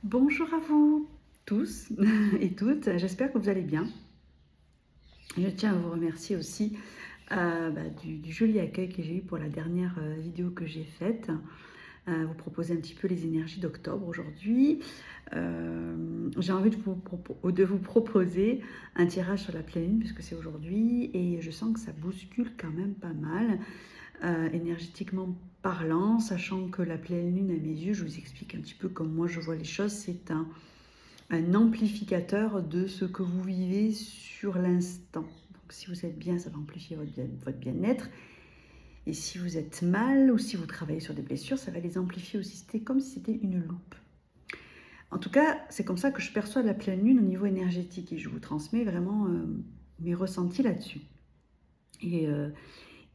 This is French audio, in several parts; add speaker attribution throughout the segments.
Speaker 1: Bonjour à vous tous et toutes, j'espère que vous allez bien. Je tiens à vous remercier aussi du joli accueil que j'ai eu pour la dernière vidéo que j'ai faite. Vous proposer un petit peu les énergies d'octobre aujourd'hui. J'ai envie de vous proposer un tirage sur la pleine lune puisque c'est aujourd'hui et je sens que ça bouscule quand même pas mal. Énergétiquement parlant, sachant que la pleine lune à mes yeux, je vous explique un petit peu comme moi je vois les choses, c'est un amplificateur de ce que vous vivez sur l'instant. Donc si vous êtes bien, ça va amplifier votre bien-être. Et si vous êtes mal ou si vous travaillez sur des blessures, ça va les amplifier aussi. C'était comme si c'était une loupe. En tout cas, c'est comme ça que je perçois la pleine lune au niveau énergétique et je vous transmets vraiment mes ressentis là-dessus.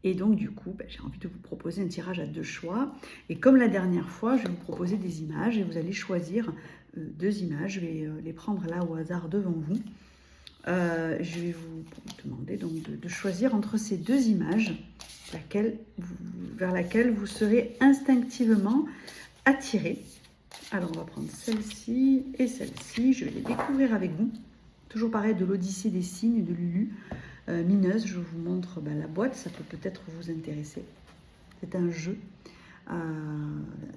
Speaker 1: Et donc, du coup, j'ai envie de vous proposer un tirage à deux choix. Et comme la dernière fois, je vais vous proposer des images et vous allez choisir deux images. Je vais les prendre là au hasard devant vous. Je vais vous demander donc de choisir entre ces deux images vers laquelle vous serez instinctivement attiré. Alors, on va prendre celle-ci et celle-ci. Je vais les découvrir avec vous. Toujours pareil, de l'Odyssée des signes de Lulu. Mineuse, je vous montre la boîte, ça peut peut-être vous intéresser. C'est un jeu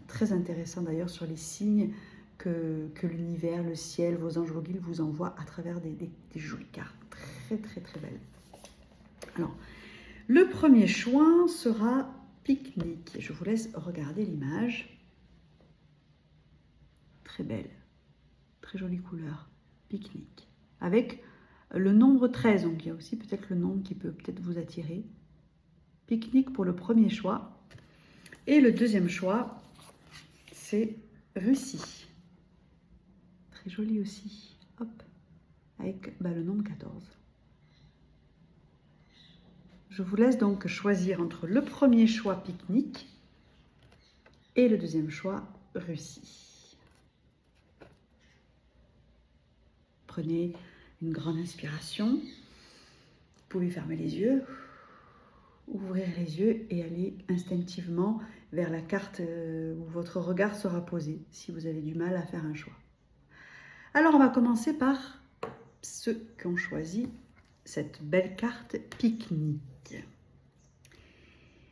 Speaker 1: très intéressant d'ailleurs sur les signes que l'univers, le ciel, vos anges, vos guides vous envoient à travers des jolies cartes. Très très très belles. Alors, le premier choix sera pique-nique. Je vous laisse regarder l'image. Très belle, très jolie couleur. Pique-nique. Avec le nombre 13, donc il y a aussi peut-être le nombre qui peut peut-être vous attirer. Pique-nique pour le premier choix. Et le deuxième choix, c'est Russie. Très joli aussi. Hop, avec le nombre 14. Je vous laisse donc choisir entre le premier choix pique-nique et le deuxième choix Russie. Prenez une grande inspiration. Vous pouvez fermer les yeux, ouvrir les yeux et aller instinctivement vers la carte où votre regard sera posé si vous avez du mal à faire un choix. Alors on va commencer par ceux qui ont choisi cette belle carte pique-nique.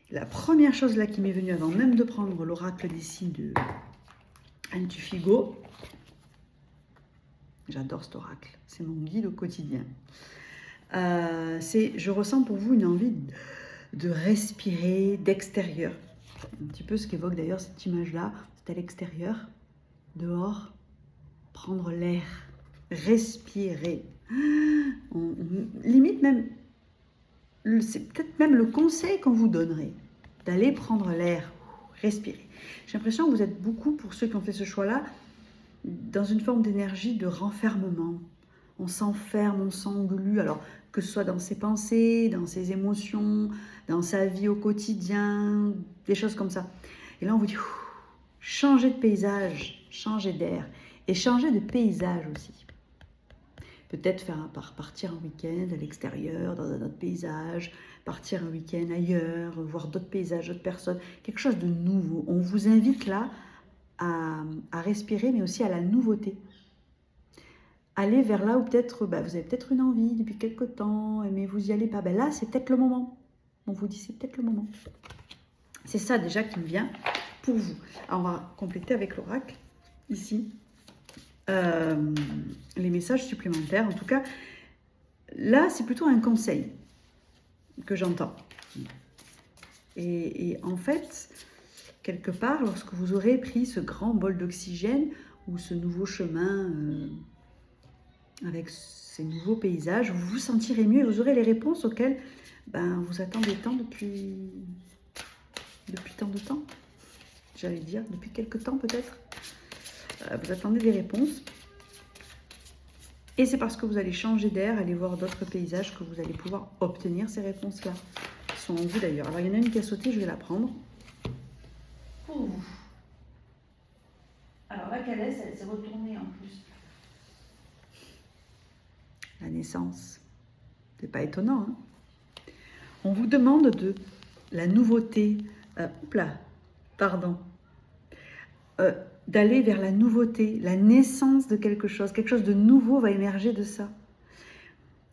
Speaker 1: La première chose là qui m'est venue avant même de prendre l'oracle des signes de Antufigo, j'adore cet oracle, c'est mon guide au quotidien. Je ressens pour vous une envie de respirer d'extérieur. Un petit peu ce qu'évoque d'ailleurs cette image-là, c'est à l'extérieur, dehors, prendre l'air, respirer. Limite même, c'est peut-être même le conseil qu'on vous donnerait, d'aller prendre l'air, respirer. J'ai l'impression que vous êtes beaucoup, pour ceux qui ont fait ce choix-là, dans une forme d'énergie de renfermement. On s'enferme, on s'englue, alors que ce soit dans ses pensées, dans ses émotions, dans sa vie au quotidien, des choses comme ça. Et là, on vous dit, changez de paysage, changez d'air et changez de paysage aussi. Peut-être partir un week-end à l'extérieur, dans un autre paysage, partir un week-end ailleurs, voir d'autres paysages, d'autres personnes, quelque chose de nouveau. On vous invite là à respirer, mais aussi à la nouveauté. Allez vers là où peut-être vous avez peut-être une envie depuis quelque temps, mais vous n'y allez pas. Là, c'est peut-être le moment. On vous dit, c'est peut-être le moment. C'est ça déjà qui me vient pour vous. Alors, on va compléter avec l'oracle, ici. Les messages supplémentaires. En tout cas, là, c'est plutôt un conseil que j'entends. Et en fait, quelque part, lorsque vous aurez pris ce grand bol d'oxygène ou ce nouveau chemin avec ces nouveaux paysages, vous vous sentirez mieux et vous aurez les réponses auxquelles vous attendez tant depuis tant de temps. J'allais dire, depuis quelques temps peut-être. Vous attendez des réponses. Et c'est parce que vous allez changer d'air, aller voir d'autres paysages que vous allez pouvoir obtenir ces réponses-là. Elles sont en vous d'ailleurs. Alors il y en a une qui a sauté, je vais la prendre. Alors là, qu'elle est, elle s'est retournée en plus. La naissance. C'est pas étonnant, hein. On vous demande de la nouveauté. d'aller vers la nouveauté, la naissance de quelque chose de nouveau va émerger de ça.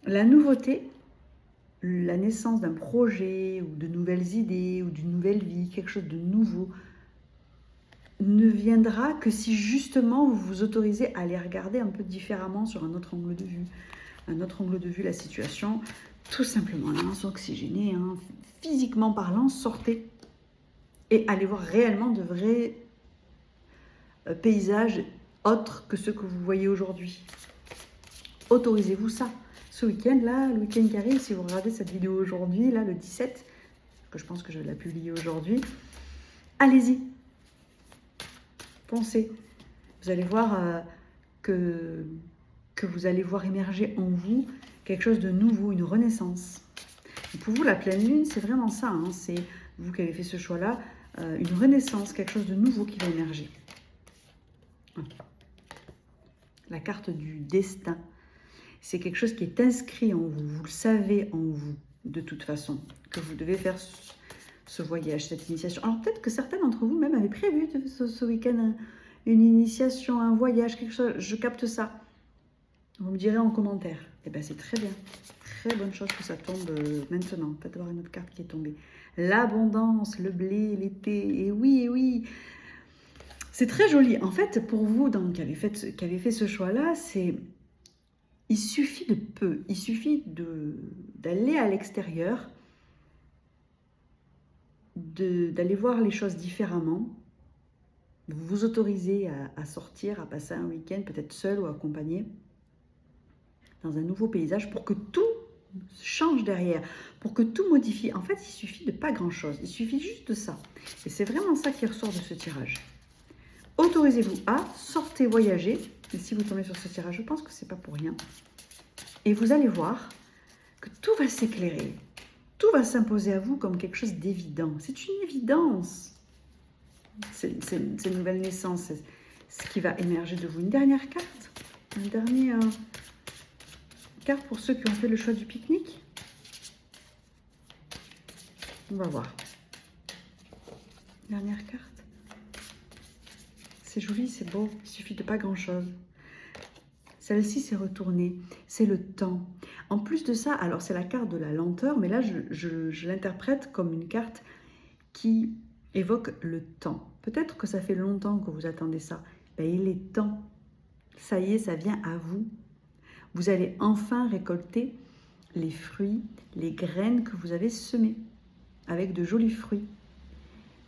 Speaker 1: La nouveauté, la naissance d'un projet ou de nouvelles idées ou d'une nouvelle vie, quelque chose de nouveau, ne viendra que si justement vous vous autorisez à les regarder un peu différemment sur un autre angle de vue. Un autre angle de vue, la situation, tout simplement, là, s'oxygéner, hein, physiquement parlant, sortez et allez voir réellement de vrais paysages autres que ceux que vous voyez aujourd'hui. Autorisez-vous ça. Ce week-end, là, le week-end qui arrive, si vous regardez cette vidéo aujourd'hui, là, le 17, que je pense que je vais la publier aujourd'hui, allez-y. Pensez. Vous allez voir que vous allez voir émerger en vous quelque chose de nouveau, une renaissance. Et pour vous, la pleine lune, c'est vraiment ça. Hein, c'est vous qui avez fait ce choix-là, une renaissance, quelque chose de nouveau qui va émerger. La carte du destin. C'est quelque chose qui est inscrit en vous. Vous le savez en vous, de toute façon, que vous devez faire ce voyage, cette initiation. Alors peut-être que certains d'entre vous même avaient prévu ce week-end une initiation, un voyage, quelque chose. Je capte ça. Vous me direz en commentaire. Eh bien, c'est très bien. Très bonne chose que ça tombe maintenant. Peut-être avoir une autre carte qui est tombée. L'abondance, le blé, l'été. Et oui, et oui. C'est très joli. En fait, pour vous qui avez fait ce choix-là, il suffit de peu. Il suffit d'aller à l'extérieur, d'aller voir les choses différemment. Vous vous autorisez à sortir, à passer un week-end, peut-être seul ou accompagné, dans un nouveau paysage pour que tout change derrière, pour que tout modifie. En fait, il suffit de pas grand-chose. Il suffit juste de ça. Et c'est vraiment ça qui ressort de ce tirage. Autorisez-vous à sortez voyager. Et si vous tombez sur ce tirage, je pense que c'est pas pour rien. Et vous allez voir que tout va s'éclairer. Tout va s'imposer à vous comme quelque chose d'évident. C'est une évidence. C'est une nouvelle naissance. C'est ce qui va émerger de vous. Une dernière carte. Une dernière carte pour ceux qui ont fait le choix du pique-nique. On va voir. Dernière carte. C'est joli, c'est beau. Il suffit de pas grand-chose. Celle-ci s'est retournée. C'est le temps. En plus de ça, alors c'est la carte de la lenteur, mais là, je l'interprète comme une carte qui évoque le temps. Peut-être que ça fait longtemps que vous attendez ça. Ben, il est temps. Ça y est, ça vient à vous. Vous allez enfin récolter les fruits, les graines que vous avez semées, avec de jolis fruits.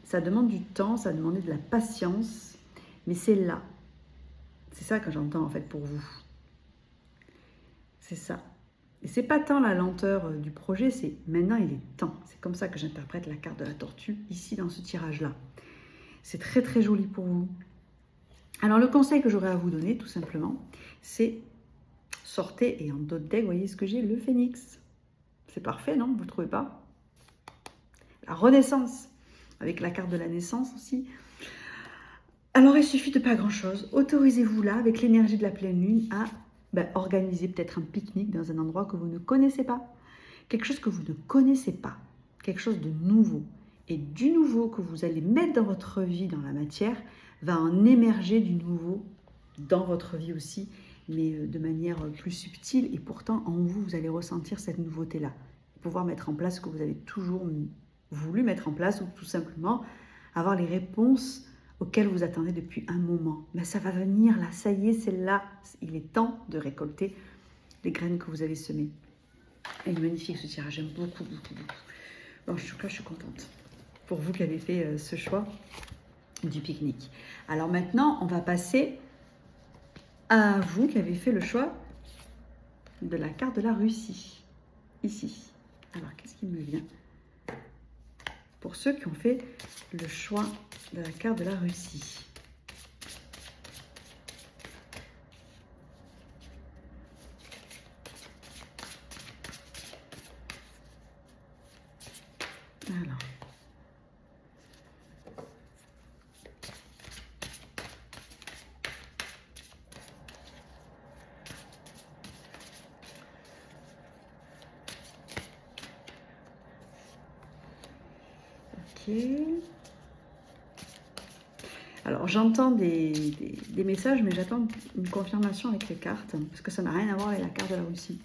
Speaker 1: Ça demande du temps, ça demande de la patience, mais c'est là. C'est ça que j'entends en fait pour vous. C'est ça. Et c'est pas tant la lenteur du projet, c'est maintenant il est temps. C'est comme ça que j'interprète la carte de la tortue ici dans ce tirage-là. C'est très très joli pour vous. Alors le conseil que j'aurais à vous donner tout simplement, c'est sortez et en dos de deck, vous voyez ce que j'ai, le phénix. C'est parfait, non? Vous ne trouvez pas? La renaissance, avec la carte de la naissance aussi. Alors il suffit de pas grand-chose. Autorisez-vous là, avec l'énergie de la pleine lune, à organiser peut-être un pique-nique dans un endroit que vous ne connaissez pas. Quelque chose que vous ne connaissez pas. Quelque chose de nouveau. Et du nouveau que vous allez mettre dans votre vie, dans la matière, va en émerger du nouveau dans votre vie aussi, mais de manière plus subtile. Et pourtant, en vous, vous allez ressentir cette nouveauté-là. Pouvoir mettre en place ce que vous avez toujours voulu mettre en place, ou tout simplement avoir les réponses auxquelles vous attendez depuis un moment. Mais ça va venir là, ça y est, c'est là. Il est temps de récolter les graines que vous avez semées. Elle est magnifique ce tirage, j'aime beaucoup, beaucoup, beaucoup. Bon, je suis contente pour vous qui avez fait ce choix du pique-nique. Alors maintenant, on va passer à vous qui avez fait le choix de la carte de la Russie, ici. Alors, qu'est-ce qui me vient? Pour ceux qui ont fait le choix de la carte de la Russie. Alors. Ok. Alors, j'entends des messages, mais j'attends une confirmation avec les cartes, parce que ça n'a rien à voir avec la carte de la Russie.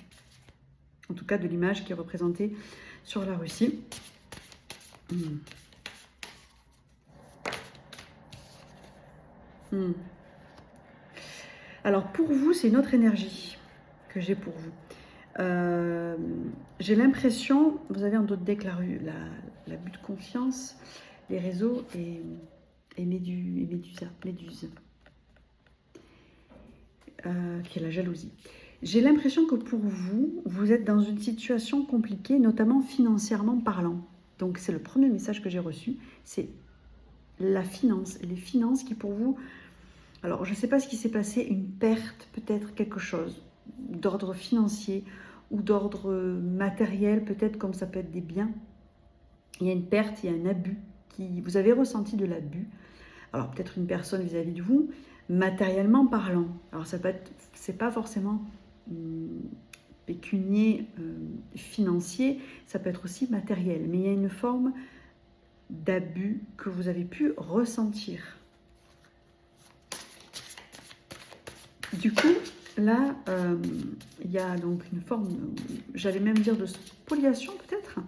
Speaker 1: En tout cas, de l'image qui est représentée sur la Russie. Alors, pour vous, c'est une autre énergie que j'ai pour vous. J'ai l'impression, vous avez en d'autres decks la butte de confiance, les réseaux et Méduse, qui est la jalousie. J'ai l'impression que pour vous, vous êtes dans une situation compliquée, notamment financièrement parlant. Donc c'est le premier message que j'ai reçu, c'est la finance, les finances qui pour vous... Alors je ne sais pas ce qui s'est passé, une perte, peut-être quelque chose d'ordre financier ou d'ordre matériel, peut-être comme ça peut être des biens. Il y a une perte, il y a un abus, vous avez ressenti de l'abus. Alors peut-être une personne vis-à-vis de vous, matériellement parlant. Alors ça peut être, c'est pas forcément pécunier, financier, ça peut être aussi matériel. Mais il y a une forme d'abus que vous avez pu ressentir. Du coup, là, il y a donc une forme, j'allais même dire de spoliation peut-être.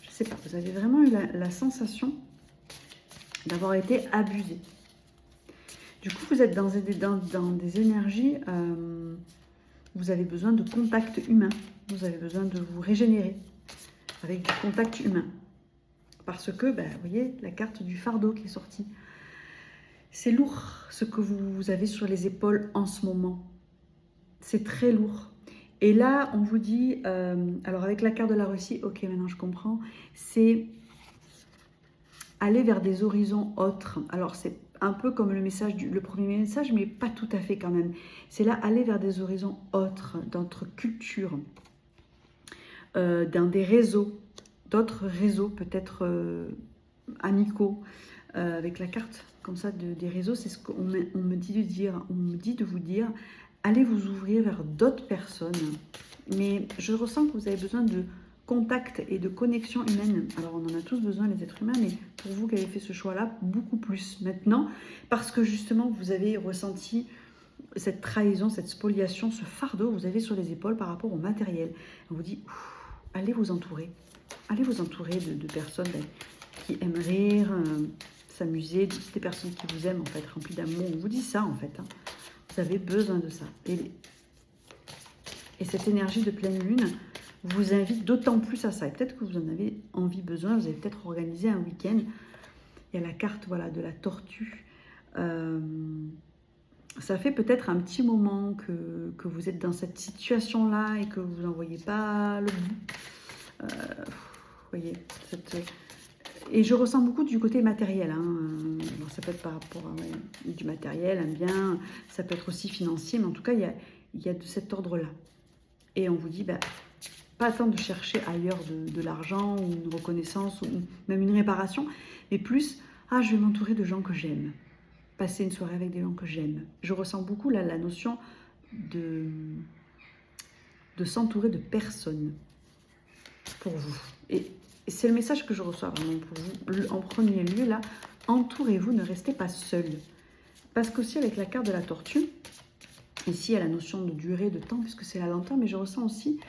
Speaker 1: Je ne sais pas, vous avez vraiment eu la sensation d'avoir été abusé. Du coup, vous êtes dans des énergies, vous avez besoin de contact humain. Vous avez besoin de vous régénérer avec du contact humain. Parce que, vous voyez, la carte du fardeau qui est sortie. C'est lourd ce que vous avez sur les épaules en ce moment. C'est très lourd. Et là, on vous dit, alors avec la carte de la Russie, ok, maintenant je comprends, c'est aller vers des horizons autres. Alors c'est un peu comme le premier message, mais pas tout à fait quand même. C'est là, aller vers des horizons autres, d'autres cultures, dans des réseaux, d'autres réseaux peut-être amicaux, avec la carte comme ça des réseaux, c'est ce qu'on me dit de dire. On me dit de vous dire, allez vous ouvrir vers d'autres personnes. Mais je ressens que vous avez besoin de contact et de connexion humaine. Alors on en a tous besoin les êtres humains, mais pour vous qui avez fait ce choix-là, beaucoup plus maintenant, parce que justement vous avez ressenti cette trahison, cette spoliation, ce fardeau que vous avez sur les épaules par rapport au matériel. On vous dit, allez vous entourer de personnes qui aiment rire, s'amuser, des personnes qui vous aiment en fait, remplies d'amour. On vous dit ça en fait, hein. Vous avez besoin de ça. Et cette énergie de pleine lune vous invite d'autant plus à ça. Et peut-être que vous en avez envie, besoin, vous avez peut-être organisé un week-end. Il y a la carte voilà, de la tortue. Ça fait peut-être un petit moment que vous êtes dans cette situation-là et que vous n'en voyez pas le bout. Vous voyez, et je ressens beaucoup du côté matériel. Hein. Alors, ça peut être par rapport à du matériel, un bien, ça peut être aussi financier, mais en tout cas, il y a de cet ordre-là. Et on vous dit, pas attendre de chercher ailleurs de l'argent ou une reconnaissance ou même une réparation, mais plus, je vais m'entourer de gens que j'aime. Passer une soirée avec des gens que j'aime. Je ressens beaucoup la notion de s'entourer de personnes pour vous. Et c'est le message que je reçois vraiment pour vous. En premier lieu, là, entourez-vous, ne restez pas seul. Parce qu'aussi avec la carte de la tortue, ici il y a la notion de durée, de temps, puisque c'est la lenteur, mais je ressens aussi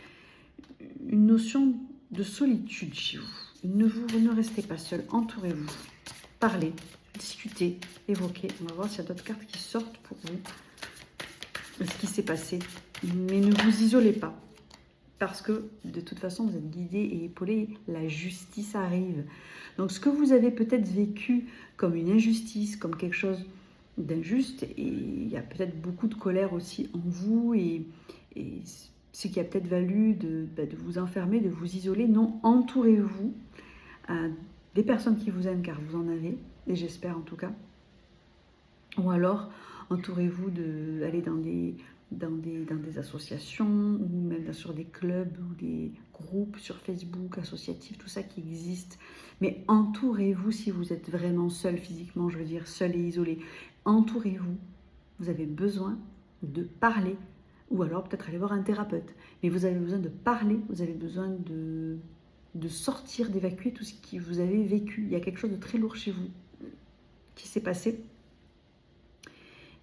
Speaker 1: une notion de solitude chez vous. Vous ne restez pas seul, entourez-vous, parlez, discutez, évoquez. On va voir s'il y a d'autres cartes qui sortent pour vous, ce qui s'est passé. Mais ne vous isolez pas. Parce que de toute façon, vous êtes guidé et épaulé, la justice arrive. Donc ce que vous avez peut-être vécu comme une injustice, comme quelque chose d'injuste, et il y a peut-être beaucoup de colère aussi en vous, et ce qui a peut-être valu de vous enfermer, de vous isoler. Non, entourez-vous des personnes qui vous aiment, car vous en avez, et j'espère en tout cas. Ou alors, entourez-vous d'aller dans des associations ou même sur des clubs ou des groupes sur Facebook, associatifs, tout ça qui existe. Mais entourez-vous si vous êtes vraiment seul physiquement, je veux dire seul et isolé. Entourez-vous. Vous avez besoin de parler ou alors peut-être aller voir un thérapeute. Mais vous avez besoin de parler, vous avez besoin de sortir, d'évacuer tout ce que vous avez vécu. Il y a quelque chose de très lourd chez vous qui s'est passé.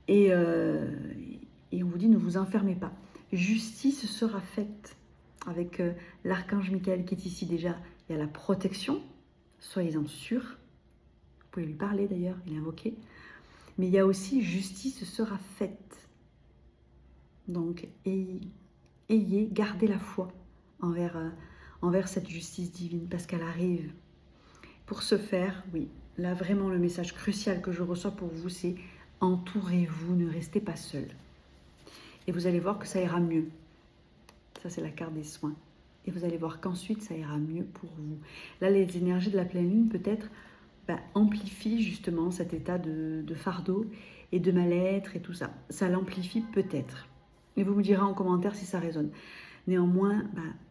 Speaker 1: Et, euh, et on vous dit, ne vous enfermez pas. Justice sera faite avec l'archange Michael qui est ici déjà. Il y a la protection, soyez-en sûrs. Vous pouvez lui parler d'ailleurs, il est invoqué. Mais il y a aussi justice sera faite. Donc, gardez la foi envers cette justice divine parce qu'elle arrive. Pour ce faire, oui, là vraiment le message crucial que je reçois pour vous, c'est entourez-vous, ne restez pas seul. Et vous allez voir que ça ira mieux. Ça, c'est la carte des soins. Et vous allez voir qu'ensuite, ça ira mieux pour vous. Là, les énergies de la pleine lune, peut-être, amplifient justement cet état de fardeau et de mal-être et tout ça. Ça l'amplifie peut-être. Et vous me direz en commentaire si ça résonne. Néanmoins,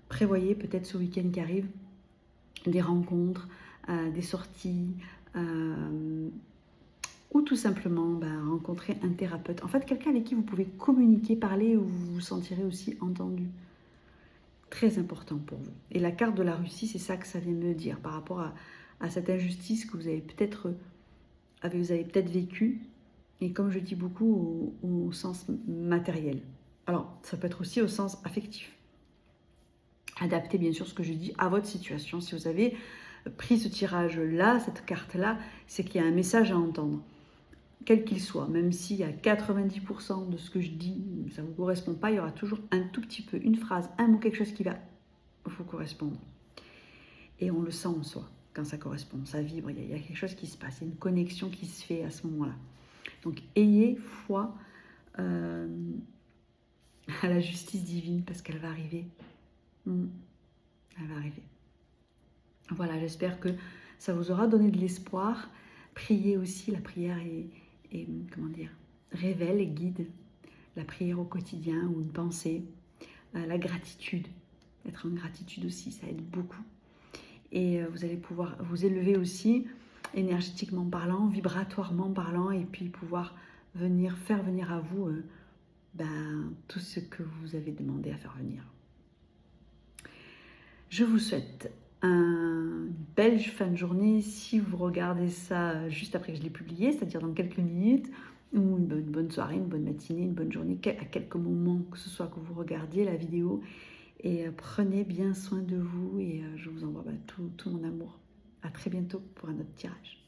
Speaker 1: prévoyez peut-être ce week-end qui arrive des rencontres, des sorties, ou tout simplement rencontrer un thérapeute. En fait, quelqu'un avec qui vous pouvez communiquer, parler, où vous vous sentirez aussi entendu. Très important pour vous. Et la carte de la Russie, c'est ça que ça vient me dire par rapport à cette injustice que vous avez peut-être vécue. Et comme je dis beaucoup, au sens matériel. Alors, ça peut être aussi au sens affectif. Adaptez bien sûr ce que je dis à votre situation. Si vous avez pris ce tirage-là, cette carte-là, c'est qu'il y a un message à entendre. Quel qu'il soit, même s'il y a 90% de ce que je dis, ça ne vous correspond pas, il y aura toujours un tout petit peu, une phrase, un mot, quelque chose qui va vous correspondre. Et on le sent en soi, quand ça correspond, ça vibre, il y a quelque chose qui se passe, il y a une connexion qui se fait à ce moment-là. Donc ayez foi à la justice divine, parce qu'elle va arriver. Elle va arriver. Voilà, j'espère que ça vous aura donné de l'espoir. Priez aussi, la prière et comment dire, révèle et guide la prière au quotidien ou une pensée, la gratitude, être en gratitude aussi, ça aide beaucoup. Et vous allez pouvoir vous élever aussi, énergétiquement parlant, vibratoirement parlant, et puis pouvoir faire venir à vous tout ce que vous avez demandé à faire venir. Je vous souhaite une belle fin de journée si vous regardez ça juste après que je l'ai publié, c'est-à-dire dans quelques minutes, ou une bonne soirée, une bonne matinée, une bonne journée, à quelques moments que ce soit que vous regardiez la vidéo. Et prenez bien soin de vous et je vous envoie tout mon amour. À très bientôt pour un autre tirage.